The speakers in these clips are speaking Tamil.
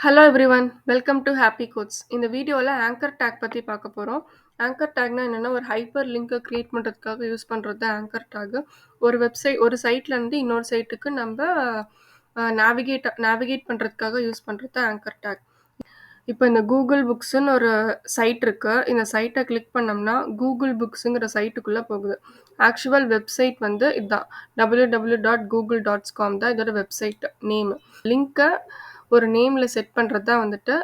Hello everyone. Welcome to happy quotes. இந்த வீடியோல ஆங்கர் டேக் பத்தி பார்க்க போறோம். ஆங்கர் டேக்னா என்னன்னா, ஒரு ஹைப்பர் லிங்க்க கிரியேட் பண்றதுக்காக யூஸ் பண்றது தான் ஆங்கர் டேக். ஒரு சைட்ல இருந்து இன்னொரு சைட்டுக்கு நம்ப நேவிகேட் பண்றதுக்காக யூஸ் பண்றது தான் ஆங்கர் டேக். இப்போ இந்த கூகுள் புக்ஸ்ன்னு ஒரு சைட் இருக்கு. இந்த சைட்ட கிளிக் பண்ணோம்னா, கூகுள் புக்ஸ்ங்கிற சைட்டுக்குள்ள போகுது. ஆக்சுவல் வெப்சைட் வந்து இதான். www.google.com தான் இதோட வெப்சைட் நேம். லிங்க்க ஒரு நேம்ல செட் பண்றது தான் வந்துட்டு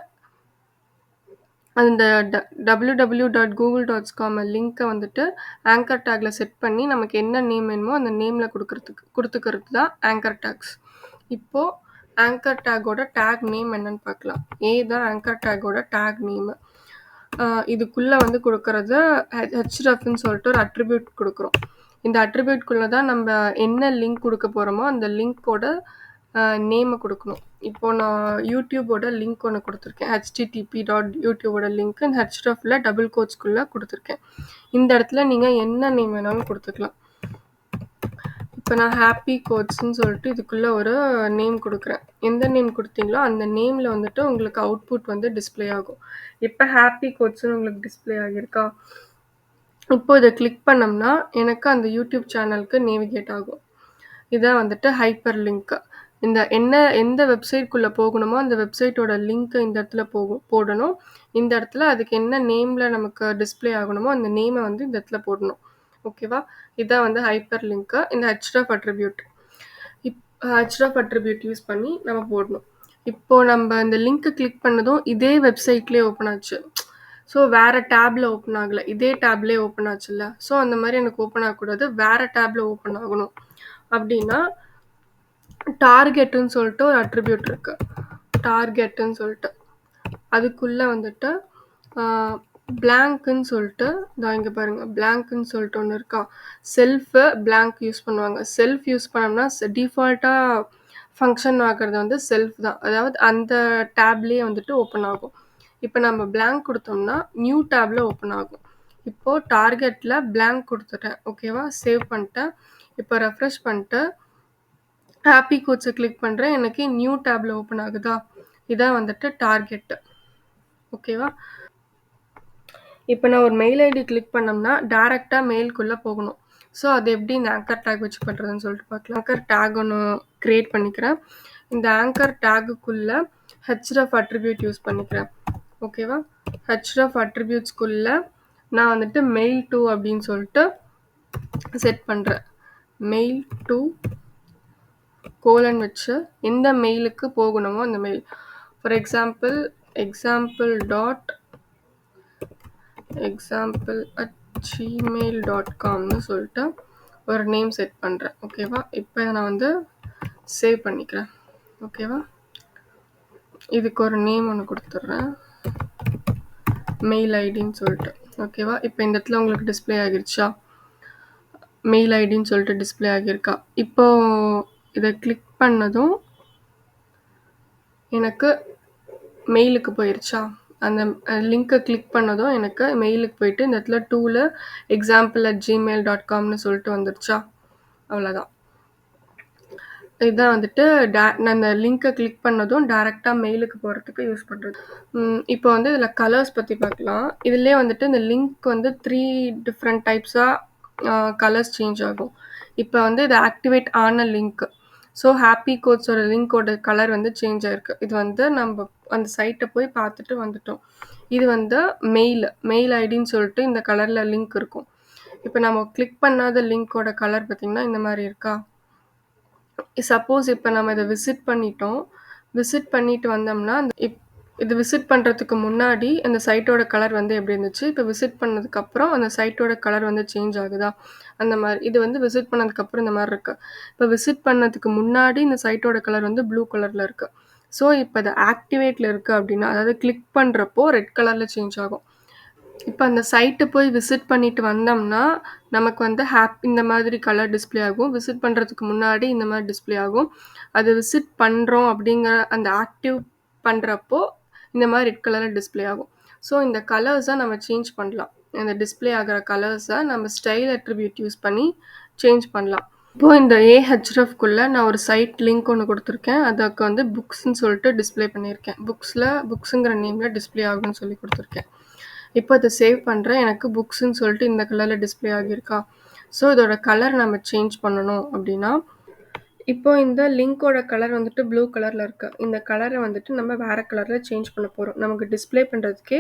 அந்த www.google.com லிங்க்க வந்துட்டு ஆங்கர் டேக்ல செட் பண்ணி நமக்கு என்ன நேம் வேணுமோ அந்த நேம்ல குடுத்துக்கிறது தான் ஆங்கர் டேக்ஸ். இப்போ ஆங்கர் டேக்கோட டேக் நேம் என்னன்னு பார்க்கலாம். தான் ஆங்கர் டேக்கோட டேக் நேம். இதுக்குள்ள வந்து குடுக்கறது hrefன்னு சொல்லிட்டு ஒரு அட்ரிபியூட் குடுக்குறோம். இந்த அட்ரிபியூட்குள்ள தான் நம்ம என்ன லிங்க் குடுக்க போறோமோ அந்த லிங்க்கோட நேம குடுக்கணும். இப்போ நான் யூடியூபோட லிங்க் ஒண்ணு குடுத்துருக்கேன். http.youtube link hrefல double கோட்ஸ்குள்ள குடுத்துருக்கேன். இந்த இடத்துல நீங்க என்ன நேம் வேணாலும் குடுத்துக்கலாம். இப்போ நான் ஹாப்பி கோட்ஸ்ன்னு சொல்லிட்டு இதுக்குள்ள ஒரு நேம் குடுக்குறேன். எந்த நேம் குடுத்தீங்களோ அந்த நேம்ல வந்துட்டு உங்களுக்கு அவுட்புட் வந்து டிஸ்ப்ளே ஆகும். இப்போ ஹாப்பி கோட்ஸ்ன்னு உங்களுக்கு டிஸ்ப்ளே ஆகியிருக்கா? இப்போ இத கிளிக் பண்ணோம்னா எனக்கு அந்த யூடியூப் சேனலுக்கு நேவிகேட் ஆகும். இதான் வந்துட்டு ஹைப்பர் லிங்க். எந்த வெப்சைட்குள்ள போகணுமோ அந்த வெப்சைட்டோட லிங்க் இந்த இடத்துல போடணும். இந்த இடத்துல அதுக்கு என்ன நேம்ல நமக்கு டிஸ்ப்ளே ஆகணுமோ அந்த நேம வந்து இந்த இடத்துல போடணும். ஓகேவா? இதான் வந்து ஹைப்பர் லிங்க். இந்த href attribute. href attribute use பண்ணி நம்ம போடணும். இப்போ நம்ம இந்த லிங்க் கிளிக் பண்ணதும் இதே வெப்சைட்லயே ஓப்பன் ஆச்சு. ஸோ வேற டேப்ல ஓப்பன் ஆகல. இதே டேப்லயே ஓப்பன் ஆச்சுல்ல. ஸோ அந்த மாதிரி எனக்கு ஓப்பன் ஆகக்கூடாது. வேற டேப்ல ஓப்பன் ஆகணும். அப்படின்னா டார்கெட்ன்னு சொல்லிட்டு ஒரு அட்ரிபியூட் இருக்கு. டார்கெட்ன்னு சொல்லிட்டு அதுக்குள்ள வந்துட்டு பிளாங்க்ன்னு சொல்லிட்டு இங்க பாருங்க. பிளாங்க்ன்னு சொல்லிட்டு ஒன்று இருக்கா? செல்ஃப் பிளாங்க் யூஸ் பண்ணுவாங்க. செல்ஃப் யூஸ் பண்ணோம்னா டிஃபால்ட்டா ஃபங்க்ஷன் ஆகிறது வந்து செல்ஃப் தான். அதாவது அந்த டேப்லயே வந்துட்டு ஓப்பன் ஆகும். இப்போ நம்ம பிளாங்க் கொடுத்தோம்னா நியூ டேப்ல ஓப்பன் ஆகும். இப்போ டார்கெட்ல பிளாங்க் கொடுத்துட்டேன். ஓகேவா? சேவ் பண்ணிட்டேன். இப்போ ரெஃப்ரெஷ் பண்ணிட்டு ஹாப்பி கோட்ஸை கிளிக் பண்ணுறேன். எனக்கு நியூ டேப்ல ஓப்பன் ஆகுதா? இதான் வந்துட்டு டார்கெட். ஓகேவா? இப்போ நான் ஒரு மெயில் ஐடி கிளிக் பண்ணோம்னா டைரெக்டாக மெயிலுக்குள்ளே போகணும். ஸோ அது எப்படி இந்த ஆங்கர் டேக் வச்சு பண்ணுறதுன்னு சொல்லிட்டு பார்க்கலாம். ஆங்கர் டேக் ஒன்று க்ரியேட் பண்ணிக்கிறேன். இந்த ஆங்கர் டேகுக்குள்ள href அட்ரிபியூட் யூஸ் பண்ணிக்கிறேன். ஓகேவா? href அட்ரிபியூட்ஸ்குள்ள நான் வந்துட்டு மெயில் டு அப்படின்னு சொல்லிட்டு செட் பண்ணுறேன். மெயில் டு கோலன் வச்சு எந்த மெயிலுக்கு போகணுமோ அந்த மெயில். ஃபார் எக்ஸாம்பிள் example@gmail.comனு சொல்லிட்டு ஒரு நேம் செட் பண்ணுறேன். ஓகேவா? இப்போ நான் வந்து சேவ் பண்ணிக்கிறேன். ஓகேவா? இதுக்கு ஒரு நேம் ஒன்று கொடுத்துட்றேன். மெயில் ஐடின்னு சொல்லிட்டு. ஓகேவா? இப்போ இந்த இடத்துல உங்களுக்கு டிஸ்ப்ளே ஆகிருச்சா? மெயில் ஐடின்னு சொல்லிட்டு டிஸ்ப்ளே ஆகியிருக்கா? இப்போ இதை கிளிக் பண்ணதும் எனக்கு மெயிலுக்கு போயிருச்சா? அந்த லிங்கை கிளிக் பண்ணதும் எனக்கு மெயிலுக்கு போயிட்டு இந்த இடத்துல டூல example@gmail.comனு சொல்லிட்டு வந்துருச்சா? அவ்வளோதான். இதுதான் வந்துட்டு நான் அந்த லிங்கை கிளிக் பண்ணதும் டைரெக்டாக மெயிலுக்கு போகிறதுக்கு யூஸ் பண்ணுறது. இப்போ வந்து இதில் கலர்ஸ் பற்றி பார்க்கலாம். இதுலேயே வந்துட்டு இந்த லிங்க் வந்து 3 டிஃப்ரெண்ட் டைப்ஸாக கலர்ஸ் சேஞ்ச் ஆகும். இப்போ வந்து இது ஆக்டிவேட் ஆன லிங்க். ஸோ ஹாப்பி கோட்ஸோட லிங்க்கோட கலர் வந்து சேஞ்ச் ஆயிருக்கு. இது வந்து நம்ம அந்த சைட்டை போய் பார்த்துட்டு வந்துட்டோம். இது வந்து மெயில் ஐடின்னு சொல்லிட்டு இந்த கலரில் லிங்க் இருக்கும். இப்போ நம்ம கிளிக் பண்ணாத லிங்க்கோட கலர் பார்த்திங்கன்னா இந்த மாதிரி இருக்கா? சப்போஸ் இப்போ நம்ம இதை விசிட் பண்ணிட்டு வந்தோம்னா இது விசிட் பண்ணுறதுக்கு முன்னாடி அந்த சைட்டோட கலர் வந்து எப்படி இருந்துச்சு? இப்போ விசிட் பண்ணதுக்கப்புறம் அந்த சைட்டோட கலர் வந்து சேஞ்ச் ஆகுதா? அந்த மாதிரி. இது வந்து விசிட் பண்ணதுக்கப்புறம் இந்த மாதிரி இருக்கு. இப்போ விசிட் பண்ணதுக்கு முன்னாடி இந்த சைட்டோட கலர் வந்து ப்ளூ கலரில் இருக்குது. ஸோ இப்போ அது ஆக்டிவேட்டில் இருக்குது அப்படின்னா, அதாவது கிளிக் பண்ணுறப்போ ரெட் கலரில் சேஞ்ச் ஆகும். இப்போ அந்த சைட்டை போய் விசிட் பண்ணிட்டு வந்தோம்னா நமக்கு வந்து இந்த மாதிரி கலர் டிஸ்ப்ளே ஆகும். விசிட் பண்ணுறதுக்கு முன்னாடி இந்த மாதிரி டிஸ்ப்ளே ஆகும். அது விசிட் பண்ணுறோம் அப்படிங்கிற அந்த ஆக்டிவ் பண்ணுறப்போ இந்த மாதிரி ரெட் கலரில் டிஸ்ப்ளே ஆகும். ஸோ இந்த கலர்ஸை நம்ம சேஞ்ச் பண்ணலாம். இந்த டிஸ்ப்ளே ஆகிற கலர்ஸை நம்ம ஸ்டைல் அட்ரிபியூட் யூஸ் பண்ணி சேஞ்ச் பண்ணலாம். இப்போ இந்த ஏஹெச்எஃப்குள்ள நான் ஒரு சைட் லிங்க் ஒண்ணு குடுத்துருக்கேன். அதுக்கு வந்து புக்ஸ்ன்னு சொல்லிட்டு டிஸ்ப்ளே பண்ணியிருக்கேன். புக்ஸுங்கிற நேம்ல டிஸ்ப்ளே ஆகும்ன்னு சொல்லி குடுத்துருக்கேன். இப்போ அத சேவ் பண்றேன். எனக்கு புக்ஸ்ன்னு சொல்லிட்டு இந்த கலர்ல டிஸ்ப்ளே ஆகியிருக்கா? ஸோ இதோட கலர் நம்ம சேஞ்ச் பண்ணணும் அப்டின்னா, இப்போ இந்த லிங்க்கோட கலர் வந்துட்டு ப்ளூ கலர்ல இருக்கு. இந்த கலர வந்துட்டு நம்ம வேற கலர்ல சேஞ்ச் பண்ண போறோம். நமக்கு டிஸ்ப்ளே பண்றதுக்கே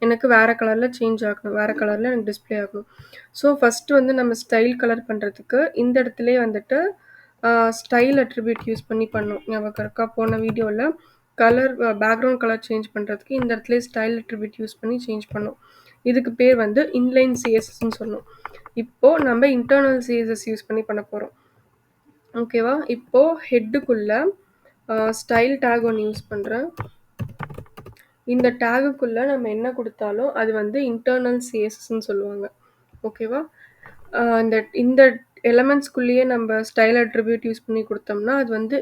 எனக்கு வேற கலர்ல சேஞ்ச் ஆகணும். வேற கலர்ல எனக்கு டிஸ்ப்ளே ஆகணும். ஸோ ஃபர்ஸ்ட்டு வந்து நம்ம ஸ்டைல் கலர் பண்றதுக்கு இந்த இடத்துலயே வந்துட்டு ஸ்டைல் அட்ரிபியூட் யூஸ் பண்ணி பண்ணோம். ஞாபகம் இருக்கா? போன வீடியோல பேக்கிரவுண்ட் கலர் சேஞ்ச் பண்றதுக்கு இந்த இடத்துலயே ஸ்டைல் அட்ரிபியூட் யூஸ் பண்ணி சேஞ்ச் பண்ணோம். இதுக்கு பேர் வந்து இன்லைன் சிஎஸ்எஸ்ன்னு சொன்னோம். இப்போ நம்ம இன்டர்னல் சிஎஸ்எஸ் யூஸ் பண்ணி பண்ண போறோம். ஓகேவா? இப்போ ஹெட்டுக்குள்ள ஸ்டைல் டேக் ஒண்ணு யூஸ் பண்றேன். இந்த டேகுக்குள்ள நம்ம என்ன குடுத்தாலும் அது வந்து இன்டர்னல் சிஎஸ்எஸ்ன்னு சொல்லுவாங்க. ஓகேவா? இந்த இந்த எலிமெண்ட்ஸ்குள்ளேயே நம்ம ஸ்டைல் அட்ரிபியூட் யூஸ் பண்ணி குடுத்தோம்னா, அது வந்து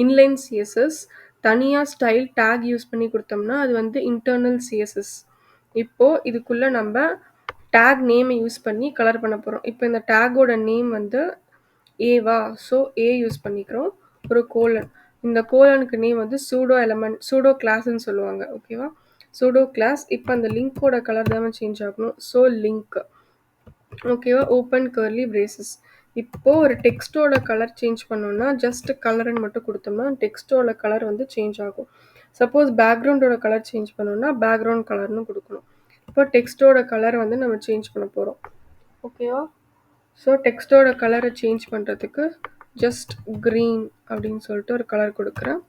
இன்லைன் சிஎஸ்எஸ். தனியா ஸ்டைல் டேக் யூஸ் பண்ணி குடுத்தோம்னா, அது வந்து இன்டர்னல் சிஎஸ்எஸ். இப்போ இதுக்குள்ள நம்ம டேக் நேம யூஸ் பண்ணி கலர் பண்ண போறோம். இப்போ இந்த டேக்கோட நேம் வந்து ஏவா? ஸோ ஏ யூஸ் பண்ணிக்கிறோம். ஒரு கோலன். இந்த கோலனுக்கு நேம் வந்து சூடோ கிளாஸ்ன்னு சொல்லுவாங்க. ஓகேவா? Pseudo class. இப்போ அந்த லிங்க்கோட கலர் தானே சேஞ்ச் ஆகணும். So link. ஓகேவா? Open curly braces. இப்போ ஒரு டெக்ஸ்ட்டோட கலர் சேஞ்ச் பண்ணோம்னா, ஜஸ்ட் கலர்ன்னு மட்டும் குடுத்தோம்னா, டெக்ஸ்ட்டோட கலர் வந்து சேஞ்ச் ஆகும். சப்போஸ் பேக்கிரவுண்டோட கலர் சேஞ்ச் பண்ணோம்னா, பேக்கிரவுண்ட் கலர்ன்னு குடுக்கணும். இப்போ டெக்ஸ்ட்டோட கலர் வந்து நம்ம சேஞ்ச் பண்ண போறோம். ஓகேவா? ஸோ டெக்ஸ்ட்டோட கலரை சேஞ்ச் பண்ணுறதுக்கு ஜஸ்ட் க்ரீன் அப்படின்னு சொல்லிட்டு ஒரு கலர் கொடுக்குறேன்.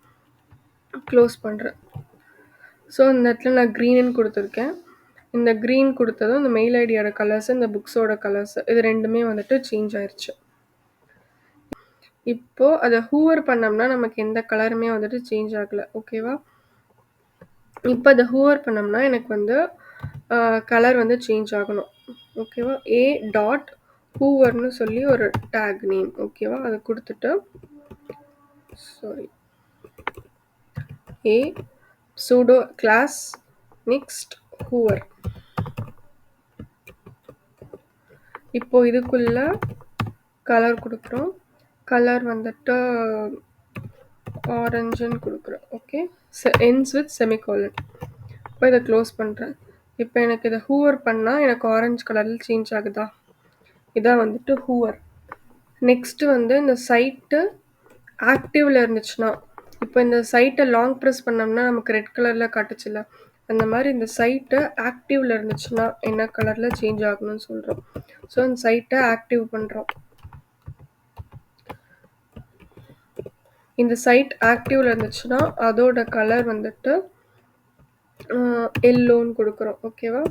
க்ளோஸ் பண்ணுறேன். ஸோ இந்த இடத்துல நான் க்ரீனுன்னு கொடுத்துருக்கேன். இந்த க்ரீன் கொடுத்ததும் இந்த மெயில் ஐடியோட கலர்ஸ், இந்த புக்ஸோட கலர்ஸ் இது ரெண்டுமே வந்துட்டு சேஞ்ச் ஆயிடுச்சு. இப்போ அதை ஹூவர் பண்ணோம்னா நமக்கு எந்த கலருமே வந்துட்டு சேஞ்ச் ஆகலை. ஓகேவா? இப்போ அதை ஹூவர் பண்ணோம்னா எனக்கு வந்து கலர் வந்து சேஞ்ச் ஆகணும். ஓகேவா? ஏ டாட் ஹூவர்னு சொல்லி ஒரு டேக் நேம். ஓகேவா? அதை கொடுத்துட்டு சாரி ஏ சூடோ கிளாஸ் நெக்ஸ்ட் ஹூவர். இப்போ இதுக்குள்ள கலர் கொடுக்குறோம். கலர் வந்துட்டு ஆரஞ்சுன்னு கொடுக்குறோம். Okay, ends with semicolon. இப்போ இதை க்ளோஸ் பண்ணுறேன். இப்போ எனக்கு இதை ஹூவர் பண்ணால் எனக்கு ஆரஞ்சு கலரில் சேஞ்ச் ஆகுதா? இதான் வந்துட்டு ஹூவர். நெக்ஸ்ட்டு வந்து இந்த சைட்டு ஆக்டிவில் இருந்துச்சுன்னா, இப்போ இந்த சைட்டை லாங் ப்ரெஸ் பண்ணோம்னா நமக்கு ரெட் கலரில் காட்டுச்சுல்ல, அந்த மாதிரி இந்த சைட்டை ஆக்டிவில் இருந்துச்சுன்னா என்ன கலரில் சேஞ்ச் ஆகணும்னு சொல்கிறோம். ஸோ இந்த சைட்டை ஆக்டிவ் பண்ணுறோம். இந்த சைட் ஆக்டிவில் இருந்துச்சுன்னா அதோட கலர் வந்துட்டு எல்லோன்னு கொடுக்குறோம். ஓகேவா?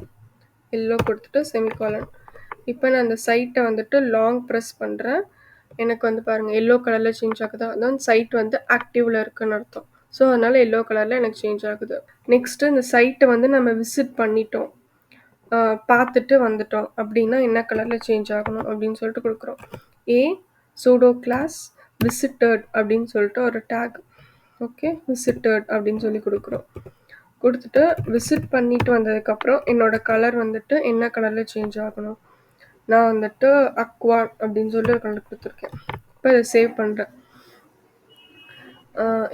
எல்லோ கொடுத்துட்டு செமிகாலன். இப்போ நான் அந்த சைட்டை வந்துட்டு லாங் ப்ரெஸ் பண்ணுறேன். எனக்கு வந்து பாருங்கள் எல்லோ கலரில் சேஞ்ச் ஆகுதா? அதான் சைட் வந்து ஆக்டிவில் இருக்குன்னு அர்த்தம். ஸோ அதனால் எல்லோ கலரில் எனக்கு சேஞ்ச் ஆகுது. நெக்ஸ்ட்டு இந்த சைட்டை வந்து நம்ம விசிட் பண்ணிட்டோம், பார்த்துட்டு வந்துட்டோம் அப்படின்னா என்ன கலரில் சேஞ்ச் ஆகணும் அப்படின்னு சொல்லிட்டு கொடுக்குறோம். ஏ சூடோ கிளாஸ் விசிட்டட் அப்படின்னு சொல்லிட்டு ஒரு டேக். ஓகே, விசிட்டட் அப்படின்னு சொல்லி கொடுக்குறோம். கொடுத்துட்டு விசிட் பண்ணிட்டு வந்ததுக்கப்புறம் என்னோட கலர் வந்துட்டு என்ன கலரில் சேஞ்ச் ஆகணும்? நான் வந்துட்டு அக்வா அப்படின்னு சொல்லி ஒரு கலர் கொடுத்துருக்கேன். இப்போ இதை சேவ் பண்ணுறேன்.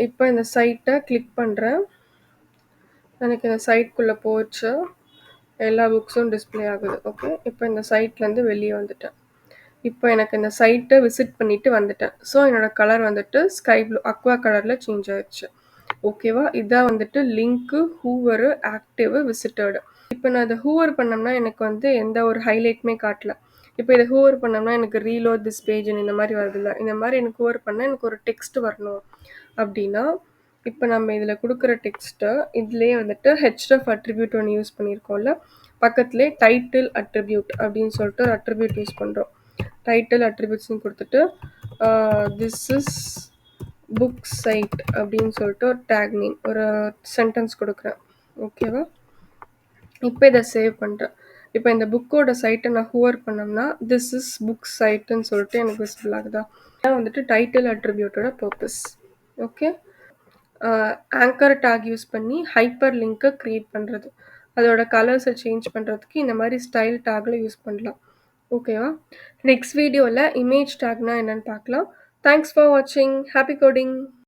இப்போ இந்த சைட்டை கிளிக் பண்ணுறேன். எனக்கு இந்த சைட்குள்ளே போச்சு, எல்லா புக்ஸும் டிஸ்பிளே ஆகுது. ஓகே, இப்போ இந்த சைட்லேருந்து வெளியே வந்துட்டேன். இப்போ எனக்கு இந்த சைட்டை விசிட் பண்ணிட்டு வந்துட்டேன். ஸோ என்னோட கலர் வந்துட்டு ஸ்கை ப்ளூ அக்வா கலரில் சேஞ்ச் ஆயிடுச்சு. ஓகேவா? இதான் வந்துட்டு லிங்க்கு, ஹூவரு, ஆக்டிவ், விசிட்டடு. இப்போ நான் இதை ஹூவர் பண்ணோம்னா எனக்கு வந்து எந்த ஒரு ஹைலைட்டுமே காட்டல. இப்போ இதை ஹூவர் பண்ணோம்னா எனக்கு ரீலோட் திஸ் பேஜ்னு இந்த மாதிரி வருதுல்ல, இந்த மாதிரி எனக்கு ஹூவர் பண்ணால் எனக்கு ஒரு டெக்ஸ்ட் வரணும் அப்படின்னா, இப்போ நம்ம இதில் கொடுக்குற டெக்ஸ்ட்டை இதுலேயே வந்துட்டு ஹெச்எஃப் அட்ரிபியூட் ஒன்று யூஸ் பண்ணியிருக்கோம்ல, பக்கத்துலேயே டைட்டில் அட்ரிபியூட் அப்படின்னு சொல்லிட்டு ஒரு அட்ரிபியூட் யூஸ் பண்ணுறோம். டைட்டில் அட்ரிபியூட்ஸ்னு கொடுத்துட்டு திஸ் இஸ் புக் சைட் அப்படின்னு சொல்லிட்டு ஒரு டேக் நேம், ஒரு சென்டென்ஸ் கொடுக்குறேன். ஓகேவா? இப்போ இதை சேவ் பண்ணுறேன். இப்போ இந்த புக்கோட சைட்டை நான் ஹூவர் பண்ணோம்னா திஸ் இஸ் புக் சைட்டுன்னு சொல்லிட்டு எனக்கு விசிபிள் ஆகுதா? இதான் வந்துட்டு டைட்டில் அட்ரிபியூட்டோட purpose. Okay, anchor tag use பண்ணி ஹைப்பர் லிங்க்கை க்ரியேட் பண்ணுறது, அதோட கலர்ஸை சேஞ்ச் பண்ணுறதுக்கு இந்த மாதிரி ஸ்டைல் டேக்கில் யூஸ் பண்ணலாம். ஓகேவா? நெக்ஸ்ட் வீடியோல இமேஜ் டேக்னா என்னன்னு பார்க்கலாம். தேங்க்ஸ் ஃபார் வாட்சிங். Happy coding.